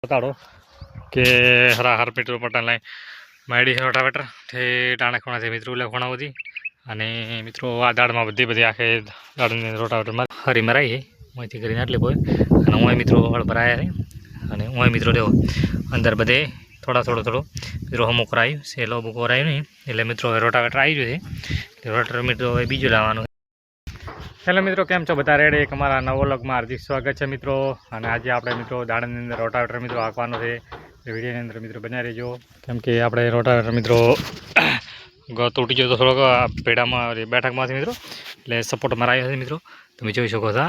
बताड़ो के हरा हर petrol पटान line मायडी rotavator थे टाणे खूणा से मित्रों लखवाणा बधी अने मित्रों आ दाड़मां बधी बधी आखे दाड़नी रोटावेटर में हरी मराई है वहींथी करीने आटले बोय अने हुंय मित्रों हळ भराया है अने हुंय मित्रों देवो अंदर बधे थोड़ा थोड़ो थोड़ो मित्रों हमो करायुं सेलो बुको करायुं नहीं एटले मित्रों रोटावेटर आई गयुं छे रोटावेटर मित्रों हवे बीजुं लाववानुं। हेलो मित्रों केम छो बधा रेडी एक अमारा नवो व्लॉगमां हार्दिक स्वागत है मित्रों। अने आज आपणे मित्रों दाड़नी अंदर रोटावेटर मित्रों हांकवानुं छे विडियोनी अंदर मित्रों बन्या रहेजो केम के आपणे रोटावेटर मित्रों तूटी गयो तो थोड़ोक पेड़ामां बेठकमांथी मित्रों एटले सपोर्ट मरायो छे मित्रों तमे जोई शको छो। आ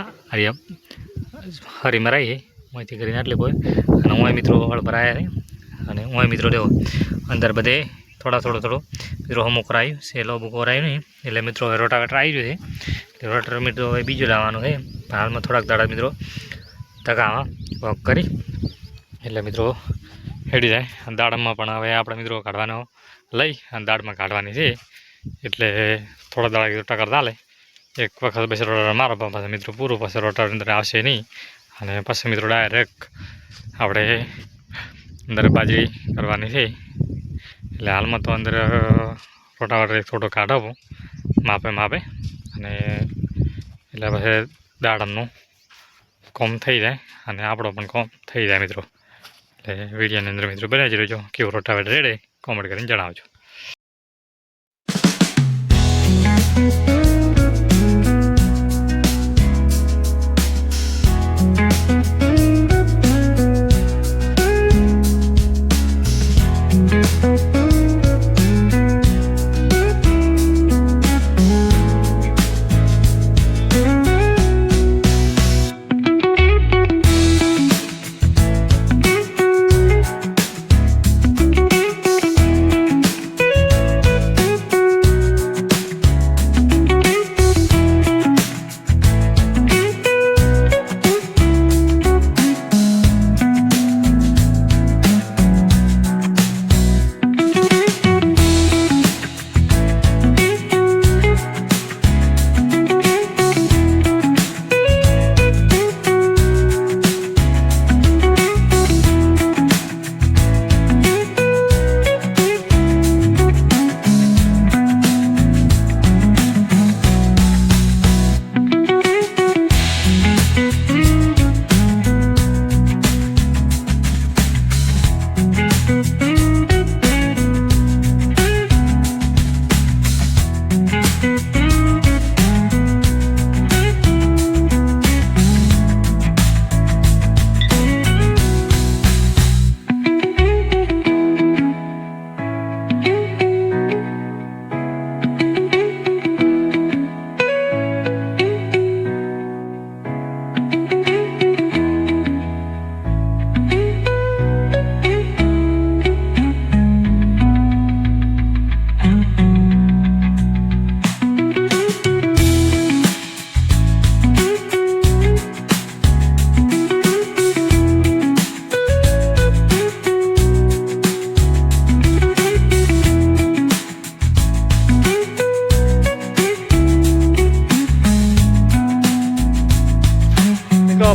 हरी मराई है वहींथी करीने आटले बोय अने हुंय मित्रों हळ भराया है अने हुंय मित्रों देवो अंदर बधे थोड़ा थोड़ो थोड़ो मित्रों हमो करायुं सेलो बुको करायुं नहीं एटले मित्रों रोटावेटर आई गयुं छे। रोटावेटर मित्रों हवे बीजुं लाववानुं छे हाल में थोड़ाक दाड़ा मित्रों टकामां वॉक करी एटले मित्रों हेडी जाए दाड़मां पण हवे आपणे मित्रों काढवानो लई अने दाड़मां काढवानी छे एटले थोड़ा दाड़ा टक्कर चाले एक वखत बेस रोटावेटर मारो पण पाछुं मित्रों पूरुं पाछुं रोटावेटर अंदर आवशे नहीं अने पाछुं मित्रों डायरेक्ट आपणे अंदर बाजरी करवानी छे एटले हाल में तो अंदर रोटावेटर थोड़ो काढो मापे मापे अने एटले पछी दाड़मनुं कोम थई जाए अने आपणो पण कोम थई जाए मित्रों। एटले विडियोनी अंदर मित्रों बन्या ज रहेजो केवुं रोटावेटर रेडे कमेंट करीने जणावजो।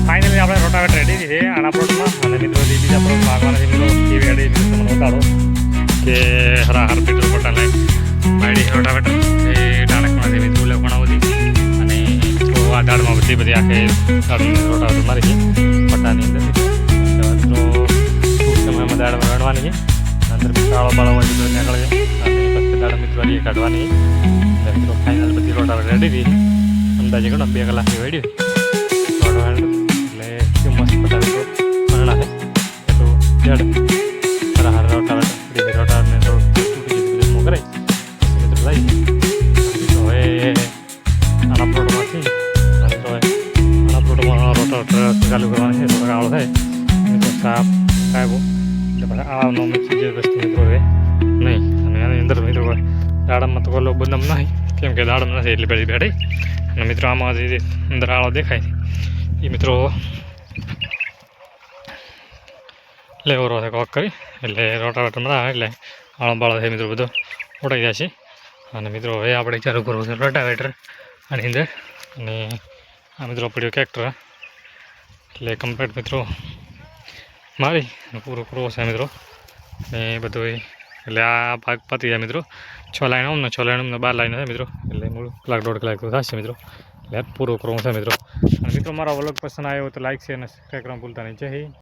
फाइनली अपने रोटावेटर रेडी है आना प्लॉट में मित्रों बीजा प्लॉट में आगवाना है मित्रों ये रेडी तमने बताड़ो के हरा हर पेट्रोल पटान लाइन मायडी रोटावेटर ए टाणे खूणा से मित्रों लखवाणा बधी अने मित्रों आ दाड़मां बधी बधी आखे दाड़नी रोटावेटर मारी छे पटानी अंदर मित्रों टूंक समयमां दाड़मां वेणवानी छे अंदर काळो बाळो होय मित्रों निकळे छे अने पछी दाड़ा मित्रों ये काढवानी छे मित्रों फाइनल बधी रोटावेटर रेडी थी अंदाजे घणो 2 कलाकनी वेड्यो रोटावेटर मस्त बताओ बनना है तो जड़ हरा हरा रोटावेटर ये रोटावेटर ने तो टूटी मो करे मित्र लाई तो है आना प्लॉट में थी तो है आना प्लॉट में रोटावेटर चालू करवानी है थोड़ा आवड़ है तो साफ काय वो जब आ नो में चीज वस्तु मित्रों है नहीं અને અંદર મિત્રો દાડમમાં તો કોલો બંધમ નહીં કેમ કે દાડમ નથી એટલે બેઠી બેઠી અને મિત્રો આમાં જે અંદર આળો દેખાય એ મિત્રો लेवरो है वॉक करी एटले रोटावेटर में एटले आळो बाळो है मित्रों बधो उड़ाई जशे अने मित्रों हवे आपणे चालू करवुं छे रोटावेटर आनी अंदर अने आ मित्रों पड्यो ट्रेक्टर एटले कम्प्लीट मित्रों મારી પૂરો પૂરો છે મિત્રો એ બધું. એટલે આ ભાગ પતી જાય મિત્રો. 6 લાઈન આમ ને 6 લાઈન આમ 12 લાઈન છે મિત્રો. એટલે મૂળ કલાક 1.5 કલાક તો થશે મિત્રો. એટલે પૂરો કરવું છે મિત્રો. અને મિત્રો મારો વ્લોગ પસંદ આવ્યો તો લાઈક શેર અને સબસ્ક્રાઈબ કરવાનું ભૂલતા નહીં. જય હિન્દ.